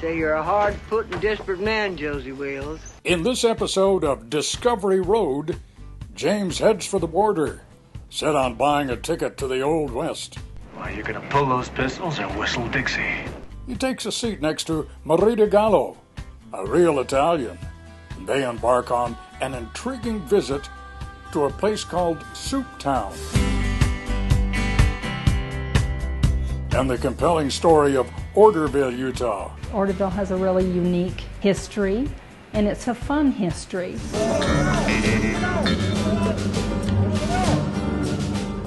say you're a hard-put and desperate man, Josie Wales. In this episode of Discovery Road, James heads for the border, set on buying a ticket to the Old West. Why, you're gonna pull those pistols and whistle Dixie. He takes a seat next to Marita Gallo, a real Italian. They embark on an intriguing visit to a place called Soup Town. And the compelling story of Orderville, Utah. Orderville has a really unique history, and it's a fun history.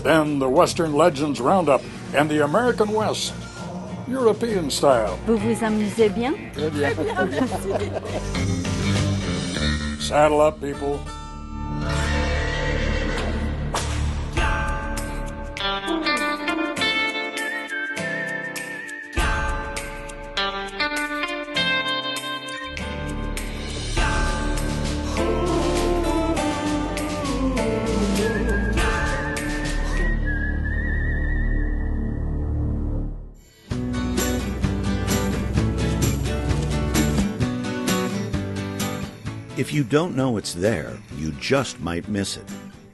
Then the Western Legends Roundup and the American West, European style. Vous vous amusez bien? Très bien. Saddle up, people. If you don't know it's there, you just might miss it.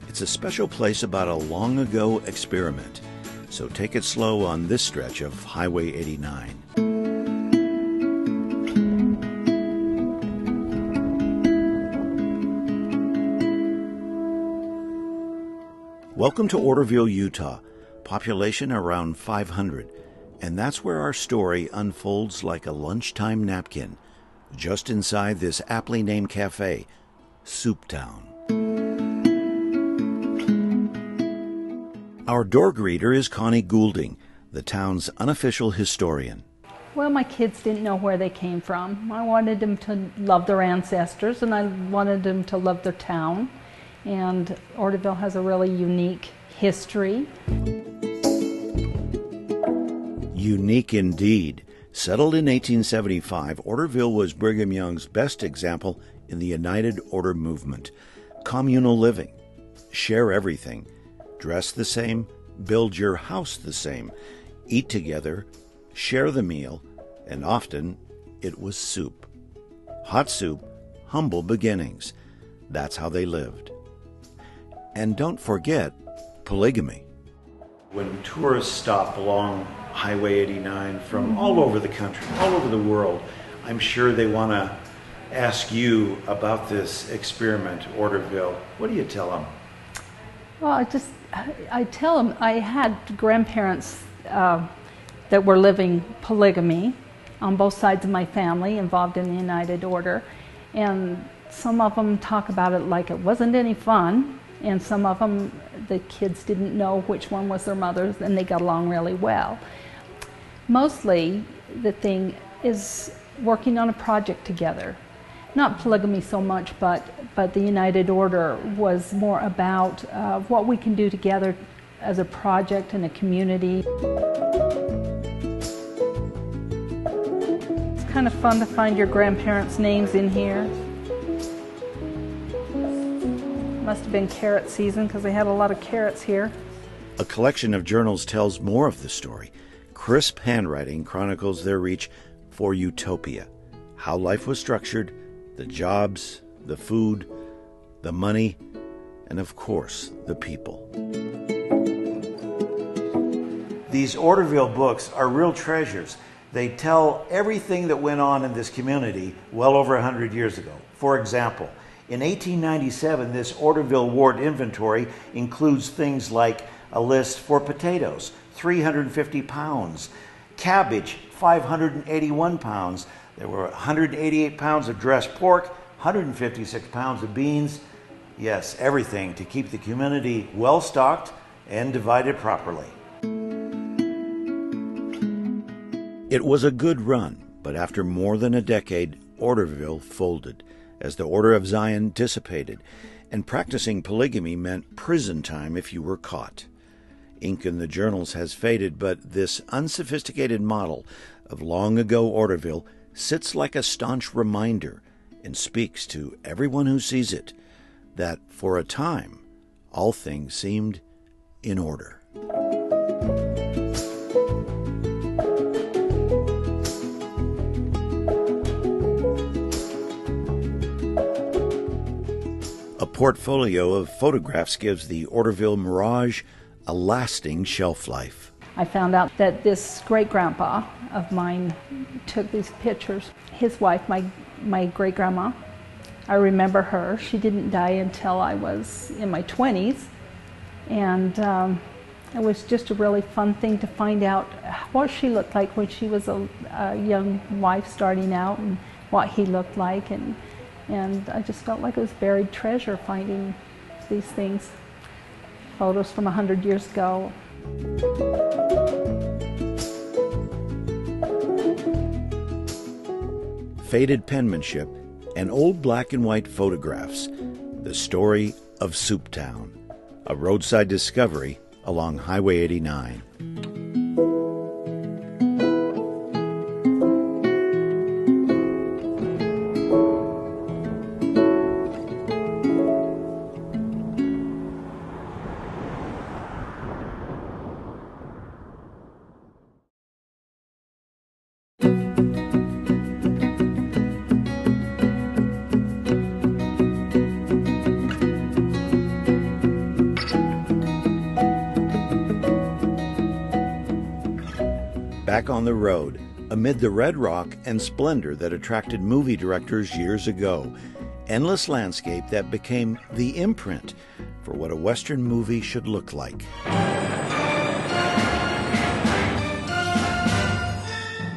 It's a special place about a long-ago experiment. So take it slow on this stretch of Highway 89. Welcome to Orderville, Utah. Population around 500. And that's where our story unfolds like a lunchtime napkin, just inside this aptly named cafe, Soup Town. Our door greeter is Connie Goulding, the town's unofficial historian. Well, my kids didn't know where they came from. I wanted them to love their ancestors, and I wanted them to love their town. And Orderville has a really unique history. Unique indeed. Settled in 1875, Orderville was Brigham Young's best example in the United Order movement. Communal living, share everything, dress the same, build your house the same, eat together, share the meal, and often it was soup. Hot soup, humble beginnings. That's how they lived. And don't forget polygamy. When tourists stop along Highway 89 from all over the country, all over the world, I'm sure they want to ask you about this experiment, Orderville. What do you tell them? Well, I tell them I had grandparents that were living polygamy on both sides of my family, involved in the United Order, and some of them talk about it like it wasn't any fun, and some of them, the kids didn't know which one was their mother's, and they got along really well. Mostly, the thing is working on a project together. Not polygamy so much, but the United Order was more about what we can do together as a project and a community. It's kind of fun to find your grandparents' names in here. Must have been carrot season because they had a lot of carrots here. A collection of journals tells more of the story. Crisp handwriting chronicles their reach for utopia, how life was structured, the jobs, the food, the money, and of course, the people. These Orderville books are real treasures. They tell everything that went on in this community well over 100 years ago. For example, in 1897, this Orderville ward inventory includes things like a list for potatoes, 350 pounds, cabbage, 581 pounds. There were 188 pounds of dressed pork, 156 pounds of beans. Yes, everything to keep the community well stocked and divided properly. It was a good run, but after more than a decade, Orderville folded as the Order of Zion dissipated, and practicing polygamy meant prison time if you were caught. Ink in the journals has faded, but this unsophisticated model of long-ago Orderville sits like a staunch reminder and speaks to everyone who sees it that, for a time, all things seemed in order. portfolio of photographs gives the Orderville Mirage a lasting shelf life. I found out that this great-grandpa of mine took these pictures. His wife, my great-grandma, I remember her. She didn't die until I was in my 20s. And it was just a really fun thing to find out what she looked like when she was a young wife starting out, and what he looked like. And I just felt like it was buried treasure finding these things. Photos from 100 years ago. Faded penmanship and old black and white photographs. The story of Souptown, a roadside discovery along Highway 89. Back on the road, amid the red rock and splendor that attracted movie directors years ago, endless landscape that became the imprint for what a Western movie should look like.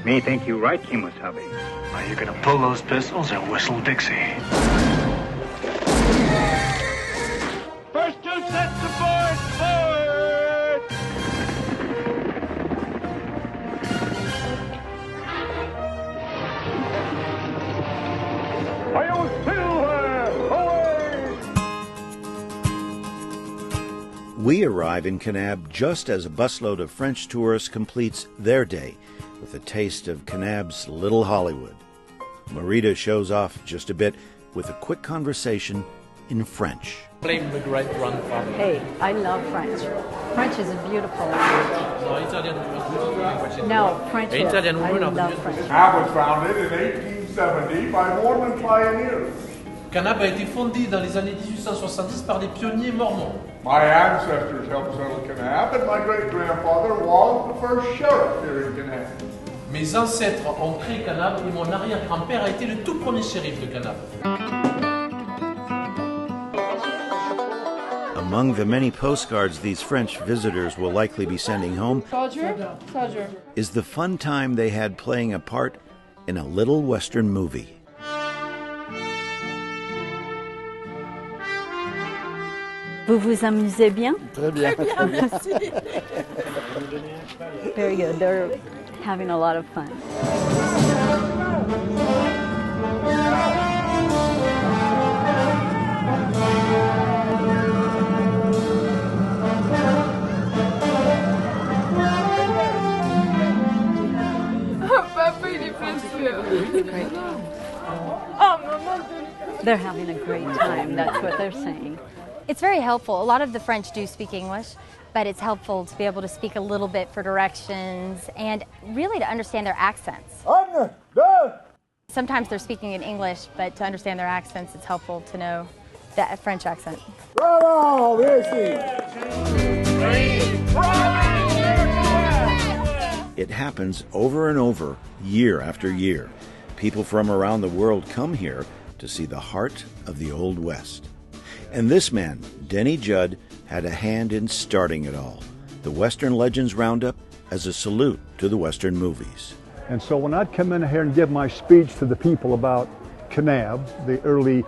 Me think you right, Kimasabi. Are you gonna pull those pistols or whistle Dixie? First two sets of boards forward! We arrive in Kanab just as a busload of French tourists completes their day with a taste of Kanab's Little Hollywood. Marita shows off just a bit with a quick conversation in French. Blame the great grandfather. Hey, I love French. French is a beautiful language. No, French is. I love French. Kanab was founded in 1870 by Mormon pioneers. Kanab a été fondé dans les années 1870 par des pionniers mormons. My ancestors helped settle Kanab, and my great-grandfather was the first sheriff here in Kanab. Mes ancêtres ont créé Kanab et mon arrière-grand-père a été le tout premier shérif de Kanab. Among the many postcards these French visitors will likely be sending home is the fun time they had playing a part in a little Western movie. Vous vous amusez bien? Très bien, très bien. Very good. They're having a lot of fun. They're having a great time. That's what they're saying. It's very helpful. A lot of the French do speak English, but it's helpful to be able to speak a little bit for directions and really to understand their accents. Sometimes they're speaking in English, but to understand their accents, it's helpful to know the French accent. It happens over and over, year after year. People from around the world come here to see the heart of the Old West. And this man, Denny Judd, had a hand in starting it all. The Western Legends Roundup as a salute to the Western movies. And so when I'd come in here and give my speech to the people about Kanab, the early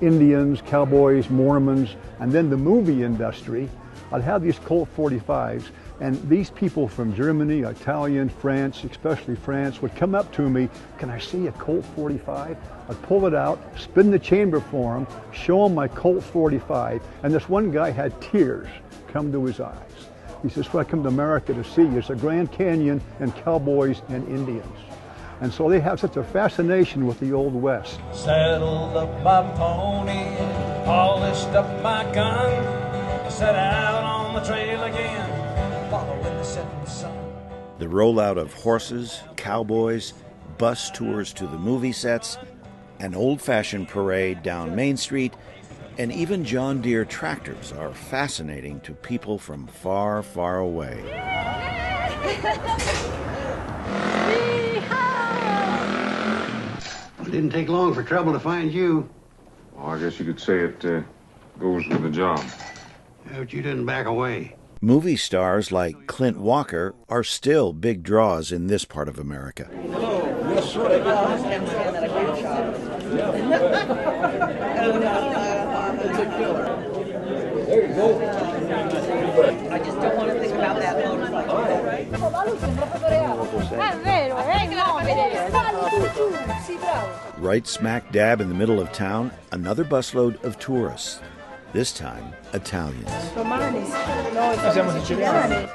Indians, cowboys, Mormons, and then the movie industry, I'd have these Colt 45s, and these people from Germany, Italian, France, especially France, would come up to me, can I see a Colt 45? I'd pull it out, spin the chamber for them, show them my Colt 45, and this one guy had tears come to his eyes. He says, what I come to America to see is the Grand Canyon and cowboys and Indians. And so they have such a fascination with the Old West. Saddled up my pony, polished up my gun, set out on the trail again, following the setting sun. The rollout of horses, cowboys, bus tours to the movie sets, an old-fashioned parade down Main Street, And even John Deere tractors are fascinating to people from far, far away. It didn't take long for trouble to find you. Well, I guess you could say it goes with the job. Yeah, but you didn't back away. Movie stars like Clint Walker are still big draws in this part of America. Yes, sir. There you go. I just don't want to think about that motorcycle. Right smack dab in the middle of town, another busload of tourists. This time, Italians. Siamo siciliani.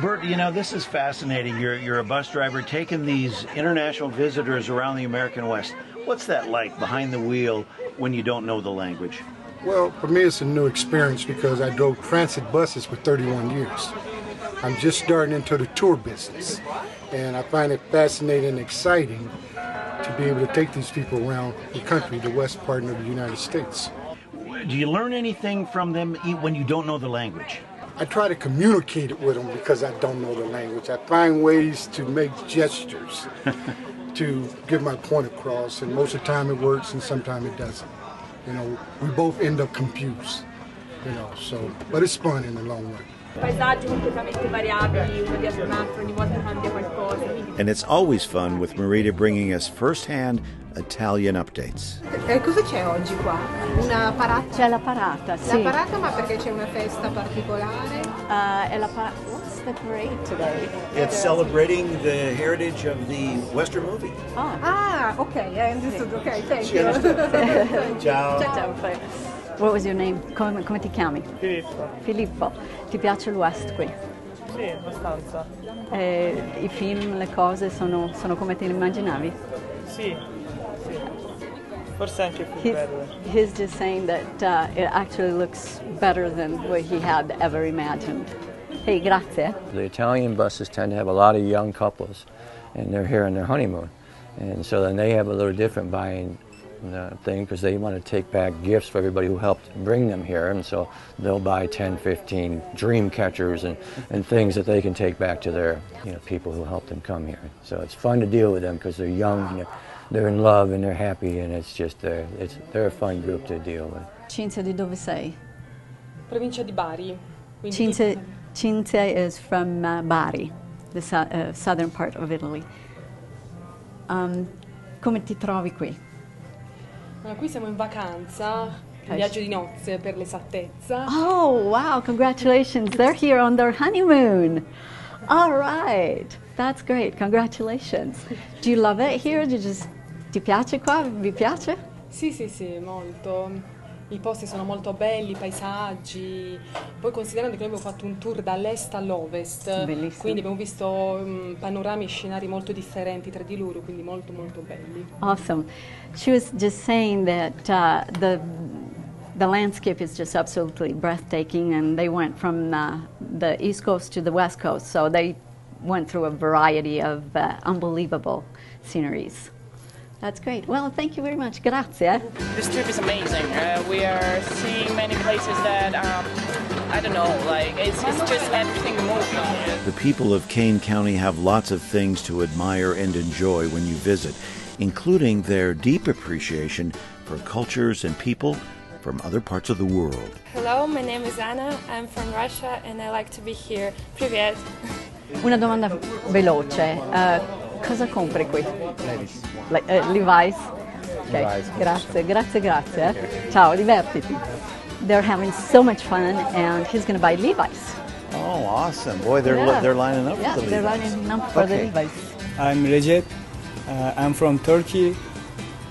Bert, you know, this is fascinating. You're a bus driver taking these international visitors around the American West. What's that like behind the wheel when you don't know the language? Well, for me it's a new experience because I drove transit buses for 31 years. I'm just starting into the tour business, and I find it fascinating and exciting to be able to take these people around the country, the west part of the United States. Do you learn anything from them when you don't know the language? I try to communicate it with them because I don't know the language. I find ways to make gestures to get my point across, and most of the time it works and sometimes it doesn't. You know, we both end up confused, you know, so, but it's fun in the long run. And it's always fun with Marita bringing us first-hand Italian updates. Cosa c'è oggi qua? Una parata? C'è la parata, sì. La parata, ma perché c'è una festa particolare? È la What's the parade today? It's celebrating the heritage of the Western movie. Ok, I understood. Ok, thank you. Ciao. Ciao. What was your name? Come ti chiami? Filippo. Filippo. Ti piace il West qui? Sì, abbastanza. I film, le cose sono come te le immaginavi? Sì. Forse anche più bello. He's just saying that it actually looks better than what he had ever imagined. Hey, grazie. The Italian buses tend to have a lot of young couples, and they're here on their honeymoon. And so then they have a little different buying thing because they want to take back gifts for everybody who helped bring them here, and so they'll buy 10, 15 dream catchers and things that they can take back to their people who helped them come here. So it's fun to deal with them because they're young, they're in love, and they're happy, and it's just they're a fun group to deal with. Cinzia, di dove sei? Provincia di Bari. Cinzia is from Bari, the southern part of Italy. Come ti trovi qui? Qui siamo in vacanza, in viaggio di nozze per l'esattezza. Oh, wow, congratulations. They're here on their honeymoon. All right, that's great. Congratulations. Do you love it here? Ti piace qua? Vi piace? Sì, molto. I posti sono molto belli, i paesaggi. Poi considerando che noi abbiamo fatto un tour dall'est all'ovest, bellissimo. Quindi abbiamo visto panorami e scenari molto differenti tra di loro, quindi molto belli. Awesome. She was just saying that the landscape is just absolutely breathtaking, and they went from the East Coast to the West Coast, so they went through a variety of unbelievable sceneries. That's great. Well, thank you very much. Grazie. This trip is amazing. We are seeing many places that, I don't know, like, it's just everything moving. The people of Kane County have lots of things to admire and enjoy when you visit, including their deep appreciation for cultures and people from other parts of the world. Hello, my name is Anna. I'm from Russia and I like to be here. Привет. Una domanda veloce. Cosa compri qui? Levi's. Okay. Grazie. Ciao, divertiti. They're having so much fun, and he's going to buy Levi's. Oh, awesome. Boy, they're lining up for the Levi's. They're lining up for the Levi's. I'm Recep. I'm from Turkey.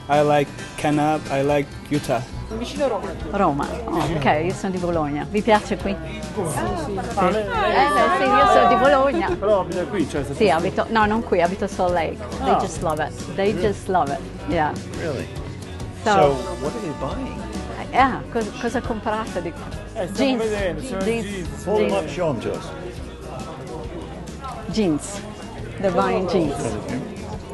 I like Canab. I like Utah. Vicino Roma. Roma. Oh, ok, io sono di Bologna. Vi piace qui? Sì. Sì, io sono di Bologna. Però abita qui, cioè? Sì, abito, no, non qui, abito Salt Lake. They just love it. They just love it. Yeah. Really? So what are they buying? Cosa comprate di qua? Stiamo vedendo, sono jeans. Hold them up, show them to us. Jeans. They're buying jeans.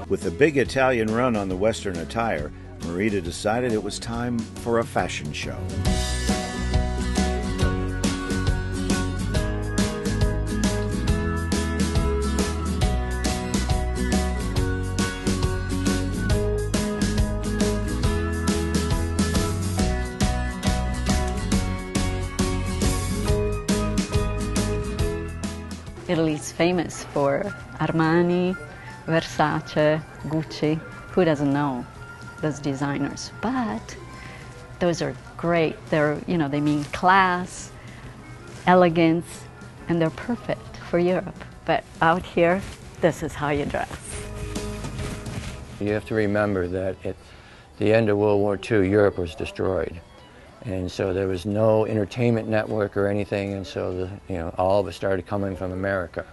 With the big Italian run on the Western attire, Marita decided it was time for a fashion show. Italy's famous for Armani, Versace, Gucci. Who doesn't know those designers? But those are great. They're, they mean class, elegance, and they're perfect for Europe. But out here, this is how you dress. You have to remember that at the end of World War II, Europe was destroyed. And so there was no entertainment network or anything, and so all of it started coming from America.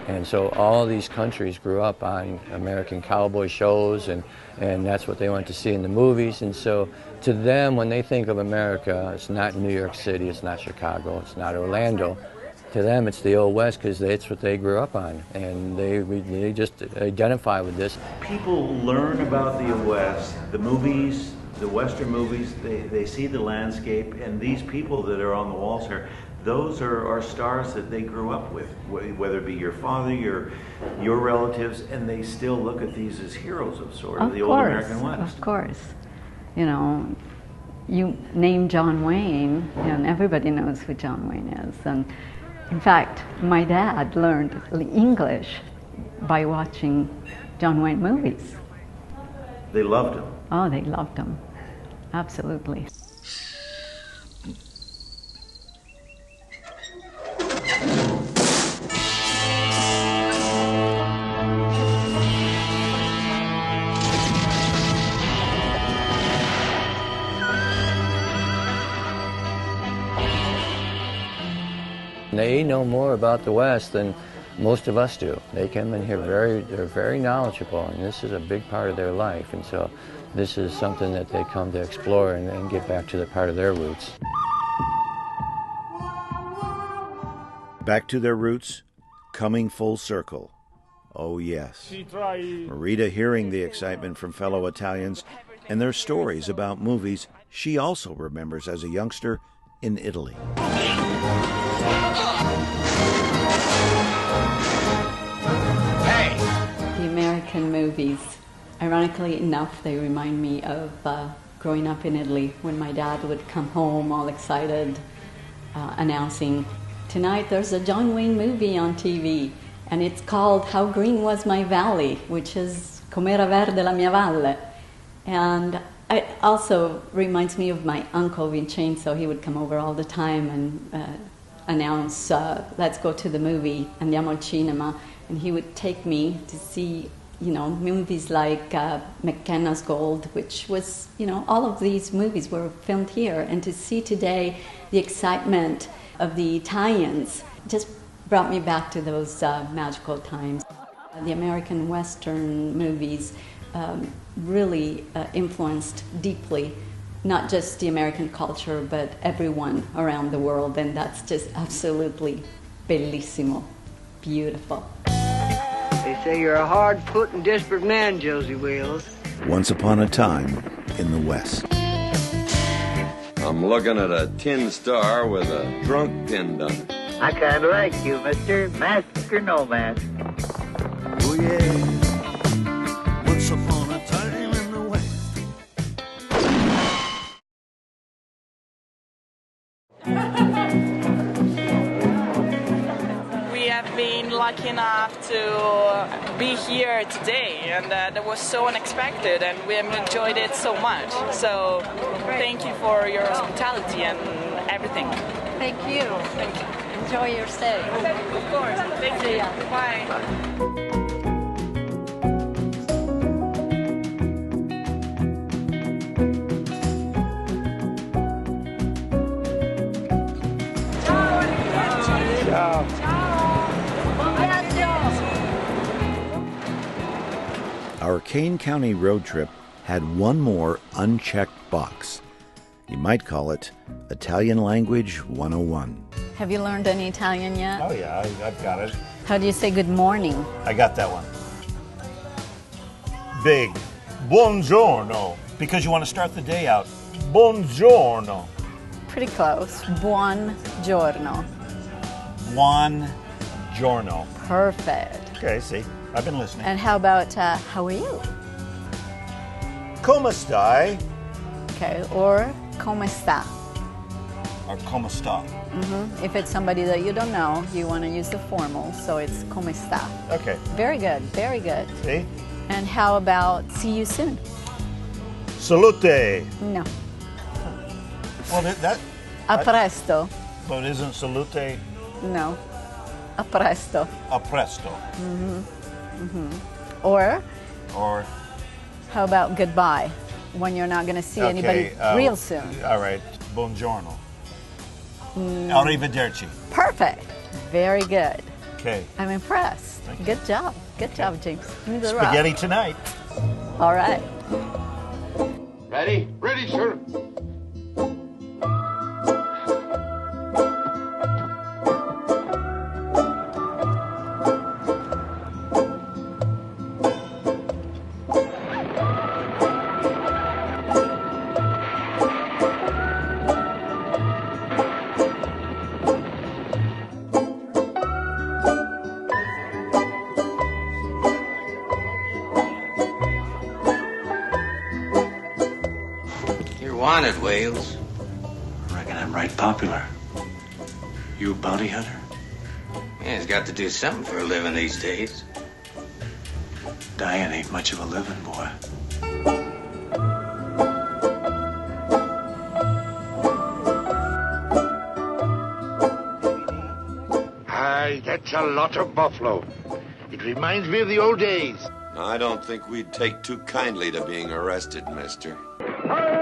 And so all these countries grew up on American cowboy shows, and that's what they went to see in the movies. And so to them, when they think of America, it's not New York City, it's not Chicago, it's not Orlando. To them, it's the Old West because it's what they grew up on, and they just identify with this. People learn about the West, the movies, the Western movies, they see the landscape, and these people that are on the walls here, those are stars that they grew up with, whether it be your father, your relatives, and they still look at these as heroes of sort of the old American West. Of course. You name John Wayne, and everybody knows who John Wayne is. And in fact, my dad learned English by watching John Wayne movies. They loved him. Oh, they loved him. Absolutely. They know more about the West than most of us do. They come in here they're very knowledgeable, and this is a big part of their life. And so this is something that they come to explore and get back to the part of their roots. Back to their roots, coming full circle. Oh yes. Marita hearing the excitement from fellow Italians and their stories about movies she also remembers as a youngster in Italy. The American movies, ironically enough, they remind me of growing up in Italy when my dad would come home all excited, announcing, "Tonight there's a John Wayne movie on TV, and it's called How Green Was My Valley," which is Com'era Verde la Mia Valle. And it also reminds me of my uncle Vincenzo. He would come over all the time and announce, "Let's go to the movie, andiamo al cinema." And he would take me to see, movies like McKenna's Gold, which was, all of these movies were filmed here. And to see today the excitement of the Italians just brought me back to those magical times. The American Western movies really influenced deeply not just the American culture, but everyone around the world, and that's just absolutely bellissimo, beautiful. They say you're a hard-put and desperate man, Josie Wales. Once upon a time in the West. I'm looking at a tin star with a drunk pinned on it. I kind of like you, mister. Mask or no mask. Oh yeah. Once upon a time in the West. We have been lucky enough to be here today, and that was so unexpected, and we have enjoyed it so much. So thank you for your hospitality and everything. Thank you. Thank you. Enjoy your stay. Of course. Thank you. Bye. Our Kane County road trip had one more unchecked box. You might call it Italian Language 101. Have you learned any Italian yet? Oh yeah, I've got it. How do you say good morning? I got that one. Big. Buongiorno. Because you want to start the day out. Buongiorno. Pretty close. Buon giorno. Buon giorno. Perfect. Okay, see, I've been listening. And how about how are you? Come stai? Okay, or come sta? Or come sta? If it's somebody that you don't know, you want to use the formal, so it's come sta. Okay. Very good, very good. See? And how about see you soon? Salute. No. Well, that. A presto. But isn't salute? No. A presto. A presto. Or Or. how about goodbye? When you're not going to see anybody real soon. All right. Buongiorno. Arrivederci. Perfect. Very good. Okay. I'm impressed. Good job. Good job, James. Give me the rock. Spaghetti tonight. All right. Ready? Ready, sir. Wanted, Wales. I reckon I'm right popular. You a bounty hunter? Yeah, he's got to do something for a living these days. Dying ain't much of a living, boy. Aye, that's a lot of buffalo. It reminds me of the old days. I don't think we'd take too kindly to being arrested, mister. Aye,